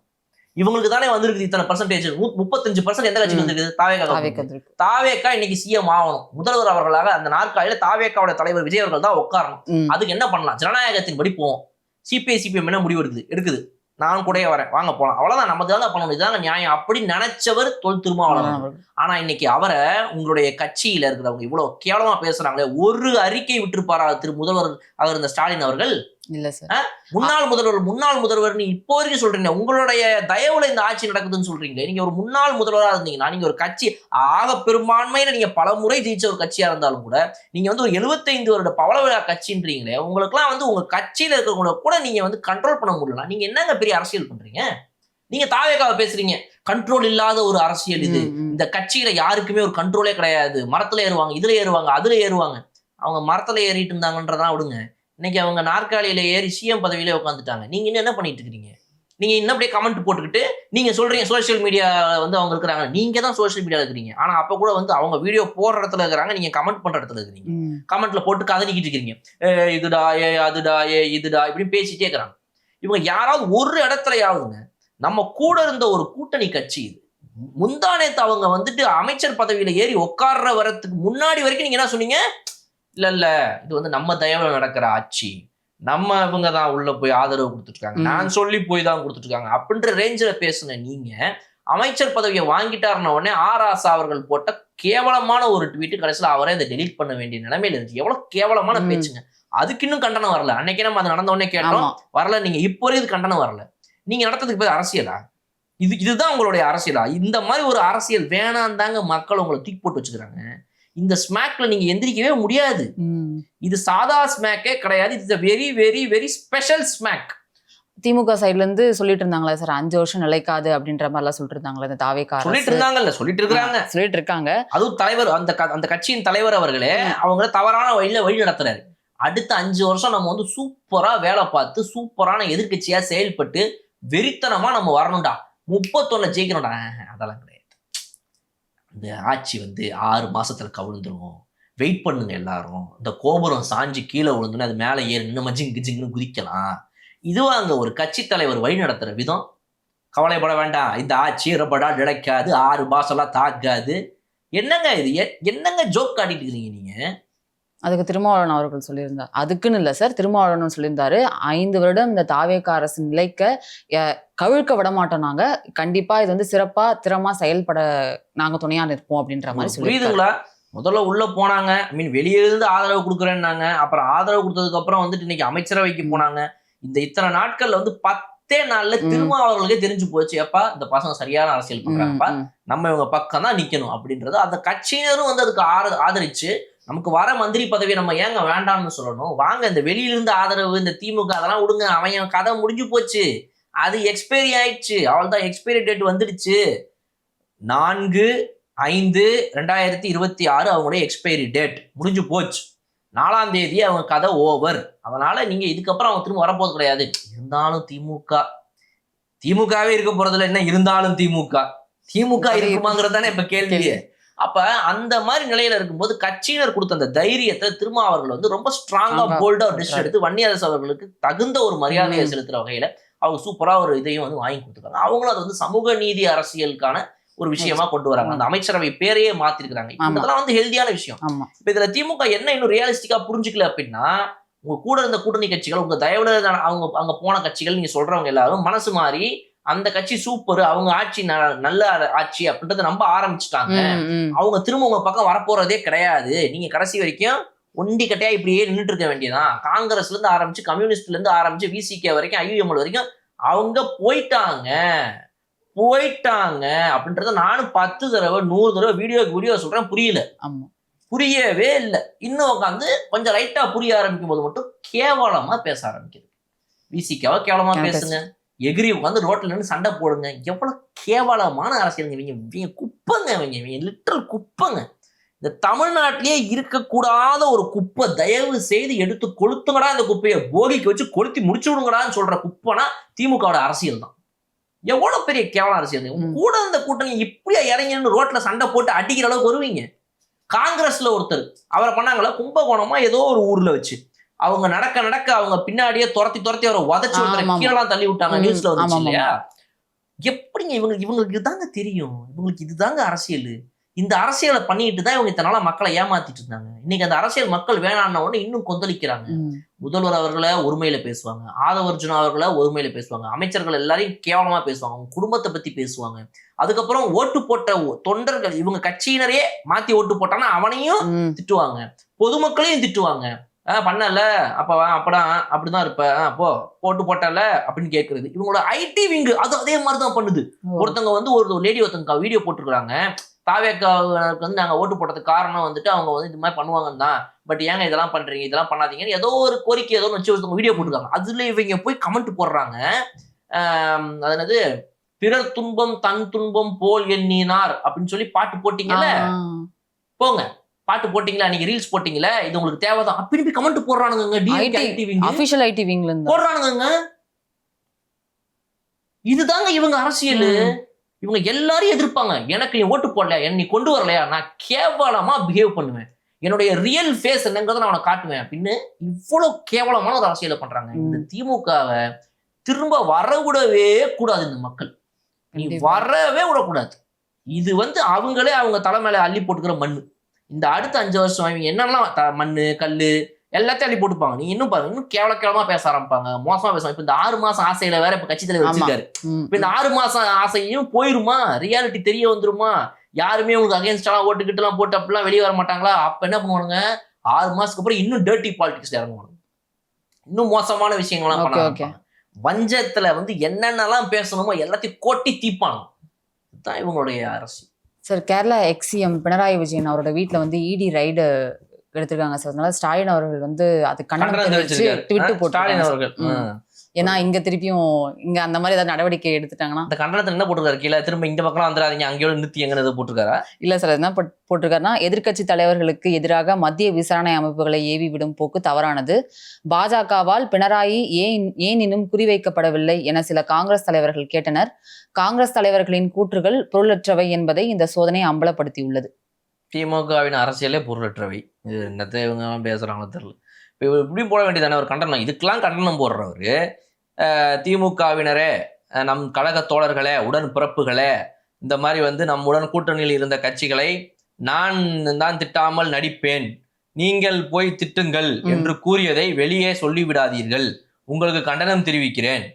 இவங்களுக்கு தானே வந்திருக்கு இத்தனை பர்சன்டேஜ், 35% எந்த கட்சிக்கு வந்திருக்கு? தாவேக்கா இன்னைக்கு சிஎம் ஆகணும், முதல்வர் அவர்களாக அந்த நாற்காலியில தாவேக்காவோட தலைவர் விஜய் அவர்கள் தான் உட்காரணும். அதுக்கு என்ன பண்ணலாம்? ஜனநாயகத்தின் படி போவோம். சிபிஎம் என்ன முடிவு எடுக்குது, நான் கூட வரேன், வாங்க போலாம், அவ்வளவுதான், நம்ம தான் பண்ணணும், இதுதாங்க நியாயம் அப்படின்னு நினைச்சவர் திருமாவளவன். ஆனா இன்னைக்கு அவரை உங்களுடைய கட்சியில இருக்கிறவங்க இவ்வளவு கேவலமா பேசுறாங்களே, ஒரு அறிக்கை விட்டுருப்பாரா முதல்வர் அவர் இந்த ஸ்டாலின் அவர்கள்? இல்ல சார். முன்னாள் முதல்வர் நீ இப்போ வரைக்கும் சொல்றீங்க, உங்களுடைய தயவுல இந்த ஆட்சி நடக்குதுன்னு சொல்றீங்களே, நீங்க ஒரு முன்னாள் முதல்வரா இருந்தீங்கன்னா, நீங்க ஒரு கட்சி ஆக பெரும்பான்மையில நீங்க பல முறை ஜெயிச்ச ஒரு கட்சியா இருந்தாலும் கூட நீங்க வந்து ஒரு 75 வருட பவள விழா கட்சின்றீங்களே, உங்களுக்கு எல்லாம் வந்து உங்க கட்சியில இருக்கிறவங்கள கூட நீங்க வந்து கண்ட்ரோல் பண்ண முடியல. நீங்க என்னங்க பெரிய அரசியல் பண்றீங்க? நீங்க தாவேக்காவை பேசுறீங்க, கண்ட்ரோல் இல்லாத ஒரு அரசியல் இது, இந்த கட்சியில யாருக்குமே ஒரு கண்ட்ரோலே கிடையாது, மரத்துல ஏறுவாங்க, இதுல ஏறுவாங்க, அதுல ஏறுவாங்க. அவங்க மரத்துல ஏறிட்டு இருந்தாங்கன்றதான் விடுங்க, இன்னைக்கு அவங்க நாற்காலியில ஏறி சிஎம் பதவியிலே உட்காந்துட்டாங்க. நீங்க இன்னும் என்ன பண்ணிட்டு இருக்கீங்க? நீங்க இன்னும் அப்படியே கமெண்ட் போட்டுக்கிட்டு நீங்க சொல்றீங்க சோசியல் மீடியா வந்து அவங்க இருக்கிறாங்க, நீங்க தான் சோசியல் மீடியா இருக்கிறீங்க. ஆனா அப்ப கூட வந்து அவங்க வீடியோ போடுற இடத்துல இருக்கிறாங்க, நீங்க கமெண்ட் பண்ற இடத்துல இருக்கிறீங்க, கமெண்ட்ல போட்டு கதறிக்கிட்டு இருக்கீங்க, இதுடா அதுடா இதுடா இப்படி பேசிட்டே இருக்கிறாங்க. இவங்க யாராவது ஒரு இடத்துலயாவதுங்க, நம்ம கூட இருந்த ஒரு கூட்டணி கட்சி இது, முந்தானேத்து அவங்க வந்துட்டு அமைச்சர் பதவியில ஏறி உட்கார்ற வரத்துக்கு முன்னாடி வரைக்கும் நீங்க என்ன சொன்னீங்க? இல்ல இது வந்து நம்ம தயவுல நடக்கிற ஆட்சி, நம்ம இவங்க தான் உள்ள போய் ஆதரவு கொடுத்துருக்காங்க, நான் சொல்லி போய் தான் கொடுத்துருக்காங்க அப்படின்ற ரேஞ்சில் பேசுன நீங்க அமைச்சர் பதவியை வாங்கிட்டாருன உடனே ஆராசா அவர்கள் போட்ட கேவலமான ஒரு ட்வீட் கடைசியில் அவரே அதை டெலீட் பண்ண வேண்டிய நிலைமையில இருந்துச்சு. எவ்வளவு கேவலமான பேச்சுங்க. அதுக்கு இன்னும் கண்டனம் வரல. அன்னைக்கே நம்ம அது நடந்த உடனே கேட்டோம், வரல. நீங்க இப்போ இது கண்டனம் வரல. நீங்க நடத்துறதுக்கு பேர் அரசியலா? இதுதான் உங்களுடைய அரசியலா? இந்த மாதிரி ஒரு அரசியல் வேணாம் தாங்க மக்கள் உங்களை தூக்கி போட்டு வச்சுக்கிறாங்க. இந்த ஸ்மாக்ல நீங்க எந்திரிக்கவே முடியாது. இது சாதா ஸ்மாக்கே கிடையாது. It's very very very special smack. DMK சைட்ல இருந்து சொல்லிட்டு இருந்தாங்களா சார் 5 வருஷம் நிலைக்காது அப்படின்ற மாதிரி எல்லாம் சொல்லிட்டு இருந்தாங்களா? இந்த தாவேக்கா சொல்லிட்டு இருக்காங்க. அதுவும் தலைவர், அந்த கட்சியின் தலைவர் அவர்களே அவங்க தவறான வழி நடத்துறாரு. அடுத்த 5 வருஷம் நம்ம வந்து சூப்பரா வேலை பார்த்து சூப்பரான எதிர்கட்சியா செயல்பட்டு வெறித்தனமா நம்ம வரணும்டா, 31 ஜெயிக்கணும்டா. அதெல்லாம் கிடையாது. இந்த ஆட்சி வந்து 6 மாசத்துல கவிழ்ந்துரும். வெயிட் பண்ணுங்க எல்லாரும். இந்த கோபுரம் சாஞ்சி கீழே விழுந்துன்னு அது மேலே ஏறி இன்னும் ஜிங்குன்னு குதிக்கலாம். இதுவாங்க ஒரு கட்சி தலைவர் வழி நடத்துற விதம். கவலைப்பட வேண்டாம், இந்த ஆட்சி ரொம்படா நிலைக்காது, 6 மாசம்லாம் தாக்காது. என்னங்க இது? என்னங்க ஜோக் காட்டிட்டு இருக்கீங்க நீங்க? அதுக்கு திருமாவளவன் அவர்கள் சொல்லியிருந்தார். அதுக்குன்னு இல்லை சார், திருமாவளவன் சொல்லியிருந்தாரு 5 வருடம் இந்த தாவேக்கா அரசு நிலைக்க கவிழ்க்க விட மாட்டோம், நாங்க கண்டிப்பா இது வந்து சிறப்பா திறமா செயல்பட நாங்க துணையா நிற்போம் அப்படின்ற மாதிரி புரியுதுங்களா? முதல்ல உள்ள போனாங்க, வெளியே இருந்து ஆதரவு கொடுக்குறேன்னாங்க. அப்புறம் ஆதரவு கொடுத்ததுக்கு அப்புறம் வந்துட்டு இன்னைக்கு அமைச்சரவைக்கு போனாங்க. இந்த இத்தனை நாட்கள்ல வந்து 10 நாள்ல திரும்ப அவர்களுக்கே தெரிஞ்சு போச்சு, எப்பா இந்த பசங்க சரியான அரசியல் பண்றாங்கப்பா, நம்ம இவங்க பக்கம் தான் நிக்கணும் அப்படின்றது. அந்த கட்சியினரும் வந்து அதுக்கு ஆதரிச்சு நமக்கு வர மந்திரி பதவி நம்ம ஏங்க வேண்டாம்னு சொல்லணும்? வாங்க, இந்த வெளியிலிருந்து ஆதரவு, இந்த திமுக அதெல்லாம் விடுங்க, அவன் கதை முடிஞ்சு போச்சு, அது எக்ஸ்பைரி ஆயிடுச்சு, அவள் தான் எக்ஸ்பைரி டேட் வந்துடுச்சு. 4/5/2026 அவங்களுடைய எக்ஸ்பைரி டேட் முடிஞ்சு போச்சு. 4ஆம் தேதி அவங்க கதை ஓவர். அதனால நீங்க இதுக்கப்புறம் அவங்க திரும்ப வரப்போது கிடையாது. இருந்தாலும் திமுகவே இருக்க போறதுல என்ன, இருந்தாலும் திமுக இருக்குமாங்கிறது தானே இப்ப கேள்வியே. அப்ப அந்த மாதிரி நிலையில இருக்கும்போது கட்சியினர் கொடுத்த அந்த தைரியத்தை திருமாவர்கள் வந்து ரொம்ப ஸ்ட்ராங்கா போல்டா ஒரு டிசிஷன் எடுத்து வன்னியரசு அவர்களுக்கு தகுந்த ஒரு மரியாதையை செலுத்துற வகையில அவங்க சூப்பரா ஒரு இதையும் வந்து வாங்கி கொடுத்துருக்காங்க. அவங்களும் அது வந்து சமூக நீதி அரசியலுக்கான ஒரு விஷயமா கொண்டு வராங்க. அந்த அமைச்சரவை பேரையே மாத்திருக்காங்க. இதெல்லாம் வந்து ஹெல்தியான விஷயம். இப்ப இதுல திமுக என்ன இன்னும் ரியலிஸ்டிக்கா புரிஞ்சுக்கல அப்படின்னா, உங்க கூட இருந்த கூட்டணி கட்சிகள், உங்க தயவுல அவங்க அங்க போன கட்சிகள் நீங்க சொல்றவங்க எல்லாரும் மனசு மாறி அந்த கட்சி சூப்பர், அவங்க ஆட்சி நல்ல ஆட்சி அப்படின்றத நம்ப ஆரம்பிச்சுட்டாங்க. அவங்க திரும்ப உங்க பக்கம் வரப்போறதே கிடையாது. நீங்க கடைசி வரைக்கும் ஒண்டி கட்டையா இப்படியே நின்றுட்டு இருக்க வேண்டியதான். காங்கிரஸ்ல இருந்து ஆரம்பிச்சு, கம்யூனிஸ்ட்ல இருந்து ஆரம்பிச்சு, விசிகே வரைக்கும், ஐயுஎம்எல் வரைக்கும் அவங்க போயிட்டாங்க அப்படின்றத நானும் 10 தடவை 100 தடவை வீடியோ சொல்றேன். புரியவே இல்லை. இன்னும் உட்காந்து கொஞ்சம் ரைட்டா புரிய ஆரம்பிக்கும் போது மட்டும் கேவலமா பேச ஆரம்பிக்குது. விசிகாவா கேவலமா பேசுங்க, எகிரி உட்காந்து ரோட்ல நின்று சண்டை போடுங்க. எவ்வளவு கேவலமான அரசியல் இவங்க குப்பைங்க, இவங்க லிட்டரல் குப்பைங்க. இந்த தமிழ்நாட்டிலேயே இருக்கக்கூடாத ஒரு குப்பை, தயவு செய்து எடுத்து கொளுத்துங்கடா, இந்த குப்பையை போகிக்கு வச்சு கொளுத்தி முடிச்சு விடுங்கடான்னு சொல்ற குப்பைனா திமுகவோட அரசியல் தான். எவ்வளவு பெரிய கேவலம் அரசியல். கூட இந்த கூட்டணி இப்படியா இறங்கி ரோட்ல சண்டை போட்டு அடிக்கிற அளவுக்கு வருவீங்க? காங்கிரஸ்ல ஒருத்தர் அவரை பண்ணாங்களா, கும்பகோணமா ஏதோ ஒரு ஊர்ல வச்சு அவங்க நடக்க அவங்க பின்னாடியே துரத்தி அவரை உதச்சு கீழெல்லாம் தள்ளி விட்டாங்க. நியூஸ்ல வந்துச்சு இல்லையா? எப்படிங்க இவங்களுக்கு இதுதாங்க தெரியும், இவங்களுக்கு இதுதாங்க அரசியல். இந்த அரசியலை பண்ணிட்டு தான் இவங்க இத்தனை நாளா மக்களை ஏமாத்திட்டு இருந்தாங்க. இன்னைக்கு அந்த அரசியல் மக்கள் வேணான்ன உடனே இன்னும் கொந்தளிக்கிறாங்க. முதல்வர் அவர்களை ஒருமையில பேசுவாங்க, ஆதவர்ஜுனா அவர்களை ஒருமையில பேசுவாங்க, அமைச்சர்கள் எல்லாரையும் கேவலமா பேசுவாங்க, அவங்க குடும்பத்தை பத்தி பேசுவாங்க. அதுக்கப்புறம் ஓட்டு போட்ட தொண்டர்கள், இவங்க கட்சியினரையே மாத்தி ஓட்டு போட்டாங்கன்னா அவனையும் திட்டுவாங்க, பொதுமக்களையும் திட்டுவாங்க. பண்ணல அப்படிதான் இருப்ப, போட்டு போட்டல அப்படின்னு கேட்கறது. இவங்களோட ஐடி விங்கு அது அதே மாதிரிதான் பண்ணுது. ஒருத்தவங்க வந்து ஒரு லேடி ஒருத்தவங்க வீடியோ போட்டுருக்காங்க, தாவேக்காவுக்கு வந்து நாங்க ஓட்டு போட்டதுக்கு காரணம் வந்துட்டு அவங்க வந்து இது மாதிரி பண்ணுவாங்கன்னு தான், பட் ஏங்க இதெல்லாம் பண்றீங்க, இதெல்லாம் பண்ணாதீங்கன்னு ஏதோ ஒரு கோரிக்கை ஏதோ வச்சு ஒருத்தவங்க வீடியோ போட்டுருக்காங்க. அதுல இவங்க போய் கமெண்ட் போடுறாங்க, அதாவது பிறர் துன்பம் தன் துன்பம் போல் எண்ணினார் அப்படின்னு சொல்லி பாட்டு போட்டீங்கல்ல, போங்க பாட்டு போட்டீங்களா, நீங்க ரீல்ஸ் போட்டீங்களா, இது உங்களுக்கு தேவைதான் அப்படின்னு கமெண்ட் போடுறானுங்க. போடுறானுங்க. இதுதாங்க இவங்க அரசியல். இவங்க எல்லாரும் எதிர்ப்பாங்க. எனக்கு நீ ஓட்டு போடலையா, என்ன நீ கொண்டு வரலையா, நான் கேவலமா பிஹேவ் பண்ணுவேன், என்னுடைய ரியல் ஃபேஸ் என்னங்கிறத நான் அவனை காட்டுவேன் அப்படின்னு இவ்வளவு கேவலமான ஒரு அரசியலை பண்றாங்க. இந்த திமுகவை திரும்ப வரவிடவே கூடாது. இந்த மக்கள் நீ வரவே விடக்கூடாது. இது வந்து அவங்களே அவங்க தலைமையில அள்ளி போட்டுக்கிற மண்ணு. இந்த அடுத்த 5 வருஷம் இவங்க என்னெல்லாம் மண்ணு கல்லு எல்லாத்தையும் அள்ளி போட்டுப்பாங்க. நீங்க இன்னும் பாருங்க, இன்னும் கேவலமா பேச ஆரம்பிப்பாங்க, மோசமா பேசுவாங்க. இப்ப இந்த 6 மாசம் ஆசையில வேற இப்ப கட்சி தலைவர் வச்சிருக்காரு. இப்ப இந்த 6 மாசம் ஆசையும் போயிருமா, ரியாலிட்டி தெரிய வந்துருமா, யாருமே உங்களுக்கு அகைன்ஸ்டாலாம் ஓட்டுக்கிட்டு எல்லாம் போட்டு அப்படிலாம் வெளியே வர மாட்டாங்களா? அப்ப என்ன பண்ணுவானுங்க, 6 மாசத்துக்கு அப்புறம் இன்னும் டர்ட்டி பாலிடிக்ஸ் இறங்குவாங்க, இன்னும் மோசமான விஷயங்கள்லாம் பண்ண. வஞ்சத்துல வந்து என்னென்னலாம் பேசணுமோ எல்லாத்தையும் கொட்டி தீப்பாங்க. இதுதான் இவங்களுடைய அரசியல். சார், கேரளா எக்ஸிஎம் பினராயி விஜயன் அவரோட வீட்டுல வந்து இடி ரைடு எடுத்திருக்காங்க சார். அதனால ஸ்டாலின் அவர்கள் வந்து அது கண்டனம் தெரிவிச்சு ட்வீட் போட்டாங்க. ஏன்னா இங்க திருப்பியும் இங்க அந்த மாதிரி ஏதாவது நடவடிக்கை எடுத்துட்டாங்கன்னா அந்த கண்டனத்துல என்ன போட்டிருக்காரு கீழே, திரும்ப இந்த பக்கம் வந்துடாதீங்க அங்கேயோட நிறுத்தி எங்க போட்டிருக்காரா? இல்ல சார், என்ன போட்டிருக்காருன்னா, எதிர்க்கட்சி தலைவர்களுக்கு எதிராக மத்திய விசாரணை அமைப்புகளை ஏவி விடும் போக்கு தவறானது. பாஜகவால் பினராயி ஏன் இன்னும் குறிவைக்கப்படவில்லை என சில காங்கிரஸ் தலைவர்கள் கேட்டனர். காங்கிரஸ் தலைவர்களின் கூற்றுகள் பொருளற்றவை என்பதை இந்த சோதனை அம்பலப்படுத்தியுள்ளது. திமுகவின் அரசியலே பொருளற்றவை. இது என்னத்தை இவங்க பேசுறாங்களோ தெரியல. இப்போ இப்படியும் போட வேண்டியதானே ஒரு கண்டனம். இதுக்கெல்லாம் கண்டனம் போடுறவரு, திமுகவினரே, நம் கழக தோழர்களே, உடன் பிறப்புகளே, இந்த மாதிரி வந்து நம்முடன் கூட்டணியில் இருந்த கட்சிகளை நான் தான் திட்டாமல் நடிப்பேன், நீங்கள் போய் திட்டுங்கள் என்று கூறியதை வெளியே சொல்லிவிடாதீர்கள், உங்களுக்கு கண்டனம் தெரிவிக்கிறேன்,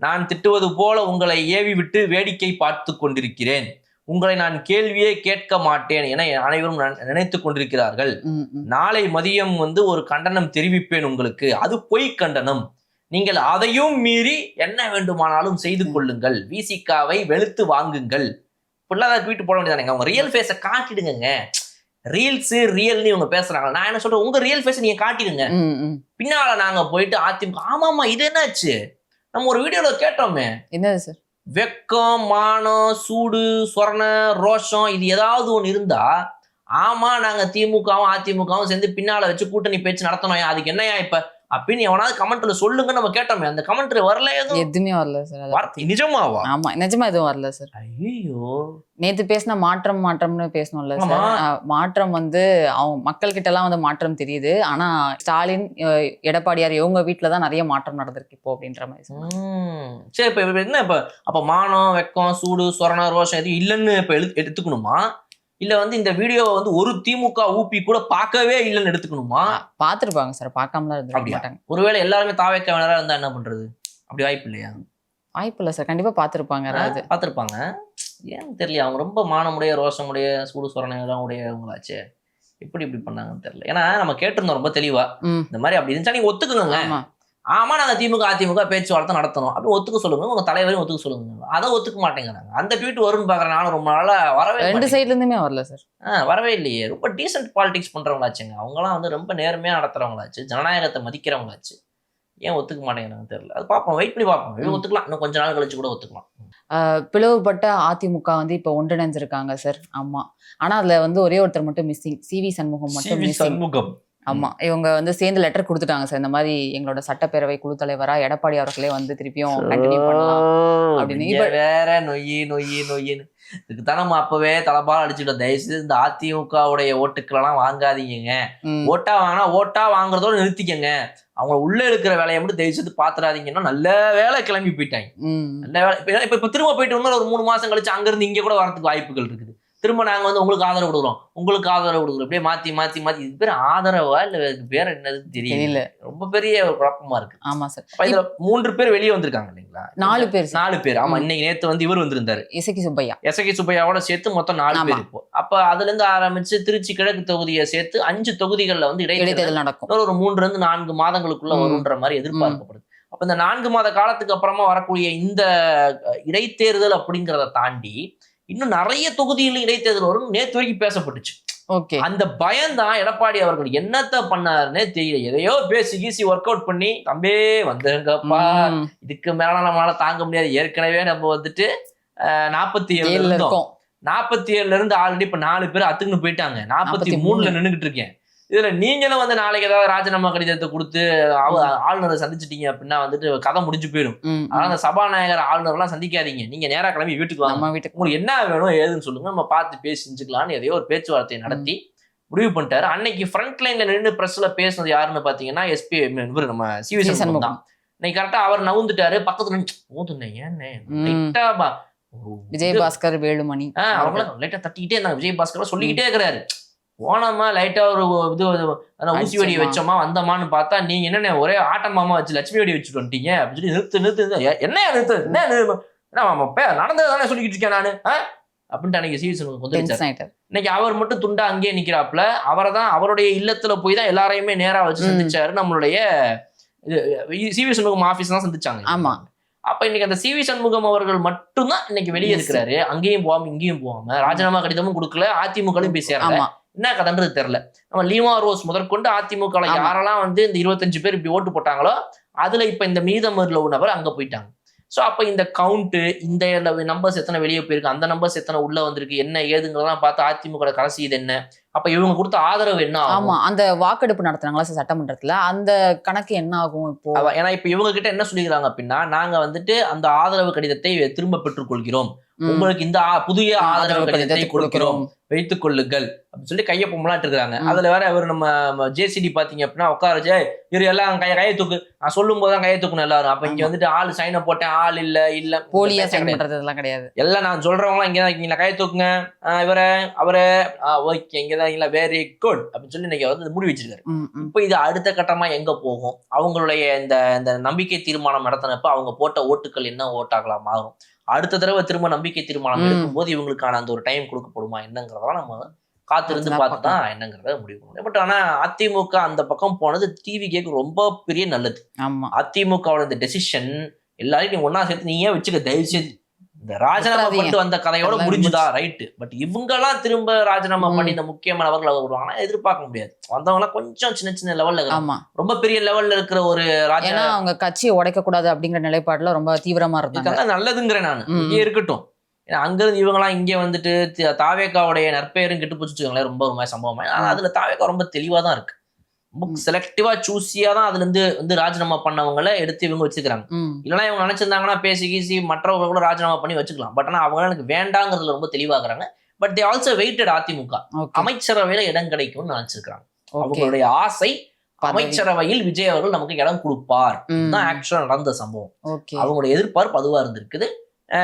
நான் திட்டுவது போல உங்களை ஏவி விட்டு வேடிக்கை பார்த்து கொண்டிருக்கிறேன், உங்களை நான் கேள்வியே கேட்க மாட்டேன் என அனைவரும் நினைத்து கொண்டிருக்கிறார்கள். நாளை மதியம் வந்து ஒரு கண்டனம் தெரிவிப்பேன் உங்களுக்கு, அது பொய் கண்டனம், நீங்கள் அதையும் மீறி என்ன வேண்டுமானாலும் செய்து கொள்ளுங்கள், விசிகாவை வெளுத்து வாங்குங்கள். இப்படிலாம் ட்வீட் போட வேண்டியதானே. அவங்க ரியல் ஃபேஸை காட்டிடுங்க. ரீல்ஸ் ரியல்னு இவங்க பேசுறாங்க. நான் என்ன சொல்றேன், உங்க ரியல் ஃபேஸை நீங்க காட்டிடுங்க. பின்னால நாங்க போயிட்டு அதிமுக ஆமாமா இது என்னாச்சு, நம்ம ஒரு வீடியோல கேட்டோமே, என்னது சார், வெக்கம், மானம், சூடு, சொரண, ரோஷம், இது ஏதாவது ஒன்று இருந்தா ஆமா நாங்க திமுகவும் அதிமுகவும் சேர்ந்து பின்னால வச்சு கூட்டணி பேச்சு நடத்தணும், அதுக்கு என்னையா இப்ப அப்படின்னு எவனாவது கமெண்ட்ல சொல்லுங்க நம்ம கேட்டோமே. அந்த கமெண்ட்ரி வரல, எதுவுமே வரல சார். நிஜமாவா? ஆமா, நிஜமா எதுவும் வரல சார். ஐயோ, நேத்து பேசின மாற்றம்னு பேசணும்ல சார். மாற்றம் வந்து அவங்க மக்கள் கிட்ட எல்லாம் வந்து மாற்றம் தெரியுது. ஆனா ஸ்டாலின், எடப்பாடியார் இவங்க வீட்டுலதான் நிறைய மாற்றம் நடந்திருக்கு இப்போ அப்படின்ற மாதிரி. சரி, இப்ப என்ன இப்ப அப்ப மானம், வெக்கம், சூடு, சொரண, ரோஷம் எதுவும் இல்லைன்னு இப்ப எடுத்துக்கணுமா? இல்ல வந்து இந்த வீடியோவை வந்து ஒரு திமுக ஊபி கூட பார்க்கவே இல்லைன்னு எடுத்துக்கணுமா? பாத்துருப்பாங்க சார், பார்க்காமலாம் இருக்க மாட்டாங்க. ஒருவேளை எல்லாருமே தாவேக்க வேணா இருந்தா என்ன பண்றது? அப்படி வாய்ப்பு இல்லையா? வாய்ப்பு இல்லை சார், கண்டிப்பா பாத்துருப்பாங்க. பாத்துருப்பாங்க, ஏன்னு தெரியல. அவங்க ரொம்ப மானமுடைய, ரோஷமுடைய, சூடு சொரணம் உடையவங்களாச்சே, இப்படி பண்ணாங்கன்னு தெரியல. ஏன்னா நம்ம கேட்டிருந்தோம் ரொம்ப தெளிவா, இந்த மாதிரி அப்படி இருந்துச்சா நீங்க ஒத்துக்கணுங்க. ஆமா நாங்க திமுக அதிமுக பேச்சுவார்த்தை நடத்தணும் அப்படின்னு ஒத்துக்க சொல்லுங்க, உங்க தலைவரையும் ஒத்துக்க சொல்லுங்க. அதை ஒத்துக்க மாட்டேங்கிறாங்க. அந்த ட்வீட் வரும்னு பாக்குறேன் நானும் ரொம்ப நாளா. வரவே ரெண்டு சைட்ல இருந்துமே வரல சார். வரவே இல்லையே. ரொம்ப டீசென்ட் பாலிடிக்ஸ் பண்றவங்களாச்சுங்க அவங்கலாம், வந்து ரொம்ப நேர்மையா நடத்துறவங்களாச்சு, ஜனநாயகத்தை மதிக்கிறவங்களாச்சு. ஏன் ஒத்துக்க மாட்டேங்கிறாங்க தெரியல. அது பார்ப்போம், வெயிட் பண்ணி பார்ப்போம். ஒத்துக்கலாம், இன்னும் கொஞ்ச நாள் கழிச்சு கூட ஒத்துக்கலாம். பிளவுபட்ட அதிமுக வந்து இப்ப ஒன்றிணைஞ்சிருக்காங்க சார். ஆமா, ஆனா அதுல வந்து ஒரே ஒருத்தர் மட்டும் மிஸ்ஸிங், சிவி சண்முகம் மட்டும் மிஸ்ஸிங். ஆமா, இவங்க வந்து சேர்ந்து லெட்டர் கொடுத்துட்டாங்க சார். இந்த மாதிரி எங்களோட சட்டப்பேரவை குழு தலைவரா எடப்பாடி அவர்களே வந்து திருப்பியும் கண்டினியூ பண்ணலாம் அப்படின்னு. இப்ப வேற நொய்யின்னு இதுக்குதான் நம்ம அப்பவே தலபால் அடிச்சுட்டோம். தயவுசெய்து இந்த அதிமுகவுடைய ஓட்டுக்களெல்லாம் வாங்காதீங்க. ஓட்டா வாங்கினா ஓட்டா வாங்குறதோட நிறுத்திக்கங்க. அவங்க உள்ள இருக்கிற வேலையை மட்டும் தயவுசெய்து பாத்துறாதீங்கன்னா நல்ல வேலை கிளம்பி போயிட்டாங்க. நல்ல வேலை. இப்ப திரும்ப போயிட்டு ஒரு 3 மாசம் கழிச்சு அங்க இருந்து இங்க கூட வரதுக்கு வாய்ப்புகள் இருக்குது. திரும்ப நாங்க வந்து உங்களுக்கு ஆதரவு கொடுக்குறோம், உங்களுக்கு ஆதரவு கொடுக்குறோம், அப்படியே மாத்தி இது பேர் ஆதரவா இல்ல பேர் என்னதுன்னு தெரியல. ரொம்ப பெரிய ஒரு குழப்பமா இருக்கு. ஆமா சார். இதுல 3 பேர் வெளியே வந்திருக்காங்க இல்லைங்களா? 4 பேர். ஆமா, இன்னைக்கு நேத்து வந்து இவர் வந்திருந்தாரு, எசகி சுப்பையாவோட சேர்த்து மொத்தம் 4 பேர். இப்போ அப்ப அதுல இருந்து ஆரம்பிச்சு திருச்சி கிழக்கு தொகுதியை சேர்த்து 5 தொகுதிகள்ல வந்து இடைத்தேர்தல் நடக்கும். ஒரு 3 இருந்து 4 மாதங்களுக்குள்ள வரும்ன்ற மாதிரி எதிர்பார்க்கப்படுது. அப்ப இந்த 4 மாத காலத்துக்கு அப்புறமா வரக்கூடிய இந்த இடைத்தேர்தல் அப்படிங்கிறத தாண்டி இன்னும் நிறைய தொகுதியில் இடைத்தேர்தல் வரும் நேற்று வரைக்கும் பேசப்பட்டுச்சு. அந்த பயம்தான் எடப்பாடி அவர்கள் என்னத்த பண்ணாருன்னே தெரியல. எதையோ பேசி கீசி ஒர்க் அவுட் பண்ணி, தம்பே வந்துங்கப்பா, இதுக்கு மேல நம்மளால தாங்க முடியாது, ஏற்கனவே நம்ம வந்துட்டு 47 இருந்து ஆல்ரெடி இப்ப 4 பேர் அத்துக்குன்னு போயிட்டாங்க, 43ல நின்றுகிட்டு இருக்கேன். இதுல நீங்களும் வந்து நாளைக்கு ஏதாவது ராஜினாமா கடிதத்தை கொடுத்து ஆளுநரை சந்திச்சிட்டீங்க அப்படின்னா வந்துட்டு கதை முடிஞ்சு போயிடும். ஆனா அந்த சபாநாயகர் ஆளுநர் எல்லாம் சந்திக்காதீங்க, நீங்க நேரா கிளம்பி வீட்டுக்கு வாங்க, உங்களுக்கு என்ன வேணும் ஏதுன்னு சொல்லுங்க, நம்ம பார்த்து பேசி செஞ்சுக்கலாம்னு எதையோ ஒரு பேச்சுவார்த்தையை நடத்தி முடிவு பண்ணிட்டாரு. அன்னைக்கு ஃப்ரண்ட் லைன்ல நின்று பிரஸ்ல பேசுனது யாருன்னு பாத்தீங்கன்னா எஸ்பி இவர் நம்ம சிவி சண்முகம் தான். இன்னைக்கு கரெக்டா அவர் நவுந்துட்டாரு, பக்கத்துல போதுண்ணே ஏன்னு விஜயபாஸ்கர், வேலுமணி அவங்கள லைட்டா தட்டிக்கிட்டே இருந்தாங்க. விஜயபாஸ்கர் சொல்லிக்கிட்டே இருக்கிறாரு, போனோமா லைட்டா ஒரு ஊசி வெடி வச்சோமா வந்தோமான்னு பார்த்தா நீங்க என்ன ஒரே ஆட்டமாமா வச்சு லட்சுமி வெடி வச்சுட்டு வந்துட்டீங்க அப்படின்னு சொல்லி நிறுத்து என்ன நிறுத்து என்ன நடந்தது தானே சொல்லிக்கிட்டு இருக்கேன் நானு அப்படின்ட்டு அன்னைக்கு சிவி சண்முகம் இன்னைக்கு அவர் மட்டும் துண்டா அங்கேயே நிக்கிறாப்புல. அவரை தான் அவருடைய இல்லத்துல போய் தான் எல்லாரையுமே நேரா வச்சு சந்திச்சாரு. நம்மளுடைய சிவி சண்முகம் ஆபீஸ் தான் சந்திச்சாங்க. ஆமா. அப்ப இன்னைக்கு அந்த சிவி சண்முகம் அவர்கள் மட்டும்தான் இன்னைக்கு வெளியே இருக்கிறாரு. அங்கேயும் போகாம இங்கேயும் போகாம ராஜினாமா கடிதமும் கொடுக்கல, அதிமுக பேசுறாங்க. என்ன கதன்றது தெரியல. நம்ம லீமா ரோஸ் முதற்கொண்டு அதிமுக யாரெல்லாம் வந்து இந்த 25 பேர் இப்படி ஓட்டு போட்டாங்களோ அதுல இப்ப இந்த மீதமர்ல உள்ளவர் அங்க போயிட்டாங்க. ஸோ அப்போ இந்த கவுண்ட்டு, இந்த நம்பர்ஸ் எத்தனை வெளியே போயிருக்கு, அந்த நம்பர்ஸ் எத்தனை உள்ள வந்திருக்கு, என்ன ஏதுங்கிறதெல்லாம் பார்த்து அதிமுக கடைசி இது என்ன, அப்ப இவங்க கொடுத்த ஆதரவு என்ன ஆகும்? ஆமா, அந்த வாக்கெடுப்பு நடத்துறாங்களா சட்டமன்றத்துல, அந்த கணக்கு என்ன ஆகும் இப்போ? ஏன்னா இப்ப இவங்க கிட்ட என்ன சொல்லிக்கிறாங்க அப்படின்னா, நாங்க வந்துட்டு அந்த ஆதரவு கடிதத்தை திரும்ப பெற்றுக்கொள்கிறோம், உங்களுக்கு இந்த புதிய ஆதரவு கடிதத்தை கொடுக்கிறோம், வைத்துக் கொள்ளுங்கள் அப்படின்னு சொல்லி கையை பொம்மலாட்டு இருக்கிறாங்க. அதுல வேற அவர் நம்ம ஜேசிடி பாத்தீங்க அப்படின்னா உட்காரச்சு இவரு எல்லாம் கையை தூக்கு, நான் சொல்லும் போதுதான் கையை தூக்கணும் எல்லாரும். அப்ப இங்க வந்துட்டு ஆள் சைனை போட்டேன், ஆள் இல்ல போலியா சைன் பண்றதெல்லாம் கிடையாது. எல்லாம் நான் சொல்றவங்களாம் இங்கதான் இருக்கீங்களா, கையை தூக்குங்க, அவரை ஓகே இங்கதான் இல்ல, வெரி குட் அப்படின்னு சொல்லி இன்னைக்கு வந்து மூடி வச்சிருக்காரு. இப்ப இது அடுத்த கட்டமா எங்க போகும்? அவங்களுடைய இந்த நம்பிக்கை தீர்மானம் நடத்தினப்ப அவங்க போட்ட ஓட்டுகள் என்ன ஓட்டாகளா மாறும்? அடுத்த தடவை திரும்ப நம்பிக்கை தீர்மானம் எடுக்கும்போது இவங்களுக்கான அந்த ஒரு டைம் கொடுக்கப்படுமா என்னங்கிறதெல்லாம் நம்ம காத்திருந்து பார்த்துதான் என்னங்கிறத முடிவு பண்ணணும். பட் ஆனா அதிமுக அந்த பக்கம் போனது டிவிக்கு ரொம்ப பெரிய நல்லது. அதிமுகவோட இந்த டெசிஷன் எல்லாரையும் நீ ஒன்னா சேர்த்து நீ ஏன் வச்சுக்க, தயவு செய்து இந்த ராஜினாமா பண்ணிட்டு வந்த கதையோட முடிஞ்சுதா, ரைட்டு. பட் இவங்க எல்லாம் திரும்ப ராஜினாமா பண்ணி இந்த முக்கியமான நபர்கள் வருவாங்கன்னா எதிர்பார்க்க முடியாது. வந்தவங்க எல்லாம் கொஞ்சம் சின்ன சின்ன லெவல்ல, ரொம்ப பெரிய லெவல்ல இருக்கிற ஒரு ராஜா, அவங்க கட்சியை உடைக்க கூடாது அப்படிங்கிற நிலைப்பாடுல ரொம்ப தீவிரமா இருந்தாங்க. நல்லதுங்கிறேன் நான், இங்கே இருக்கட்டும். ஏன்னா அங்கிருந்து இவங்கெல்லாம் இங்கே வந்துட்டு தாவேக்காவுடைய நற்பெயரும் கெட்டு போச்சுங்களேன், ரொம்ப ஒரு மாதிரி சம்பவம். ஆனா அதுல தாவேக்கா ரொம்ப தெளிவா தான் இருக்கு, ரொம்ப செலக்டிவா சூஸியா தான் அதுல இருந்து ராஜினாமா பண்ணவங்களை எடுத்து இவங்க வச்சுக்கிறாங்க. இல்லைன்னா இவங்க நினைச்சிருந்தாங்கன்னா பேசி கீசி மற்றவங்க கூட ராஜினாமா பண்ணி வச்சுக்கலாம். பட் ஆனா அவங்க எனக்கு வேண்டாங்கிறதுல ரொம்ப தெளிவாகிறாங்க. But they also waited AIADMK அமைச்சரவையில இடம் கிடைக்கும்னு நினைச்சிருக்காங்க. அவங்களுடைய ஆசை அமைச்சரவையில் விஜய் அவர்கள் நமக்கு இடம் கொடுப்பார் தான் ஆக்சுவலா நடந்த சம்பவம். அவங்களுடைய எதிர்பார்ப்பு அதுவா இருந்திருக்குது.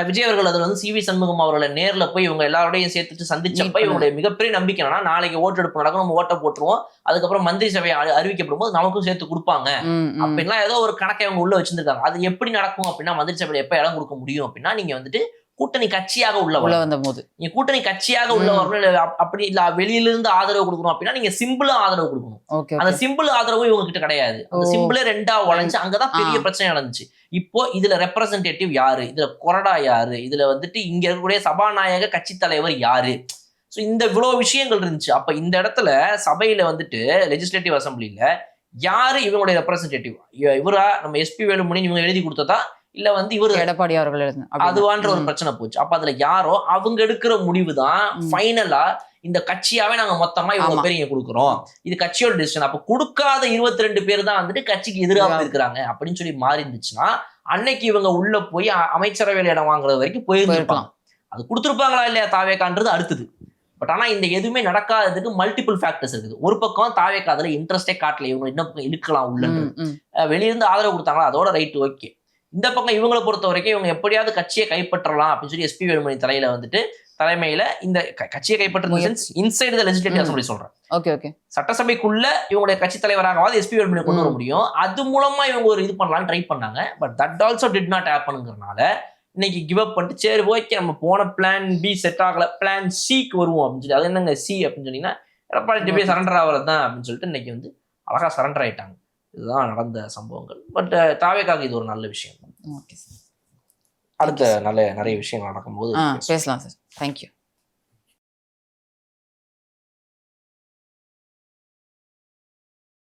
விஜய் அவர்கள் அதுல வந்து சிவி சண்முகம் அவர்களை நேர்ல போய் இவங்க எல்லாரோடையும் சேர்த்துட்டு சந்திச்சப்ப இவங்களுடைய மிகப்பெரிய நம்பிக்கை என்னன்னா, நாளைக்கு ஓட்டெடுப்பு நடக்கும், நம்ம ஓட்ட போட்டுருவோம், அதுக்கப்புறம் மந்திரி சபை அறிவிக்கப்படும் போது நமக்கும் சேர்த்து கொடுப்பாங்க அப்படின்னா ஏதோ ஒரு கணக்கை அவங்க உள்ள வச்சிருக்காங்க. அது எப்படி நடக்கும் அப்படின்னா, மந்திரி சபையில எப்ப இடம் கொடுக்க முடியும் அப்படின்னா, நீங்க வந்துட்டு கூட்டணி கட்சியாக உள்ள வந்த போது, நீங்க கூட்டணி கட்சியாக உள்ள வரணும். அப்படி இல்ல வெளியில இருந்து ஆதரவு கொடுக்கணும் அப்படின்னா நீங்க சிம்பிளா ஆதரவு கொடுக்கணும். அந்த சிம்பிள் ஆதரவு இவங்க கிட்ட கிடையாது. அந்த சிம்பிளே ரெண்டா உழைஞ்சு அங்கதான் பெரிய பிரச்சனை நடந்துச்சு. இப்போ இதுல ரெப்ரசன்டேட்டிவ் யாரு, இதுல கொறடா யாரு, இதுல வந்துட்டு இங்க இருக்கக்கூடிய சபாநாயக கட்சி தலைவர் யாரு, சோ இந்த இவ்வளவு விஷயங்கள் இருந்துச்சு. அப்ப இந்த இடத்துல சபையில வந்துட்டு லெஜிஸ்லேட்டிவ் அசம்பிளில யாரு இவங்களுடைய ரெப்ரசன்டேட்டிவ், இவரா நம்ம எஸ்பி வேலுமணி இவங்க எழுதி கொடுத்ததா இல்ல வந்து இவரு எடப்பாடி அவர்கள் அதுவான்ற ஒரு பிரச்சனை போச்சு. அப்ப அதுல யாரோ அவங்க எடுக்கிற முடிவு தான் ஃபைனலா இந்த கட்சியாவே நாங்க மொத்தமா இவங்க பேர் இங்க கொடுக்குறோம், இது கட்சியோட டிசிஷன். அப்ப கொடுக்காத 22 பேர் தான் வந்துட்டு கட்சிக்கு எதிராக இருக்கிறாங்க அப்படின்னு சொல்லி மாறி இருந்துச்சுன்னா அன்னைக்கு இவங்க உள்ள போய் அமைச்சரவையில் இடம் வாங்குறது வரைக்கும் போயிருக்கலாம். அது கொடுத்துருப்பாங்களா இல்லையா தாவேக்கான்றது அடுத்தது. பட் ஆனா இந்த எதுவுமே நடக்காததுக்கு மல்டிபிள் ஃபேக்டர்ஸ் இருக்குது. ஒரு பக்கம் தாவேக்கா அதுல இன்ட்ரெஸ்டே காட்டல, இவங்க என்ன பக்கம் இழுக்கலாம் உள்ள, வெளியிருந்து ஆதரவு கொடுத்தாங்களா அதோட ரைட் ஓகே. இந்த பக்கம் இவங்களை பொறுத்த வரைக்கும் இவங்க எப்படியாவது கட்சியை கைப்பற்றலாம் அப்படின்னு சொல்லி எஸ்பி வேலுமணி தலைமையில இந்த கட்சியை கைப்பற்ற இன்சைடு தி லெஜிஸ்லேட்டிவ் அசெம்பிளி சொல்றேன், சட்டசபைக்குள்ள இவங்களுடைய கட்சி தலைவராகவாது எஸ்பி வேலுமணி கொண்டு வர முடியும். அது மூலமா இவங்க ஒரு இது பண்ணலாம்னு ட்ரை பண்ணாங்க. But that also did not ஹேப்பனுங்கிறனால இன்னைக்கு கிவ் அப் பண்ணிட்டு சரி ஓகே நம்ம போன பிளான் பி செட் ஆகல, பிளான் சிக்கு வருவோம் அப்படின்னு சொல்லி, அது என்னங்க சி அப்படின்னு சொன்னீங்கன்னா எடப்பாடி போய் சரண்டர் ஆகிறது தான் அப்படின்னு சொல்லிட்டு இன்னைக்கு வந்து அழகா சரண்டர் ஆயிட்டாங்க. இதுதான் நடந்த சம்பவங்கள். பட் தாவேக்காக இது ஒரு நல்ல விஷயம். அடுத்த நிறைய விஷயங்கள் நடக்கும்போது பேசலாம் சார். தேங்க்யூ.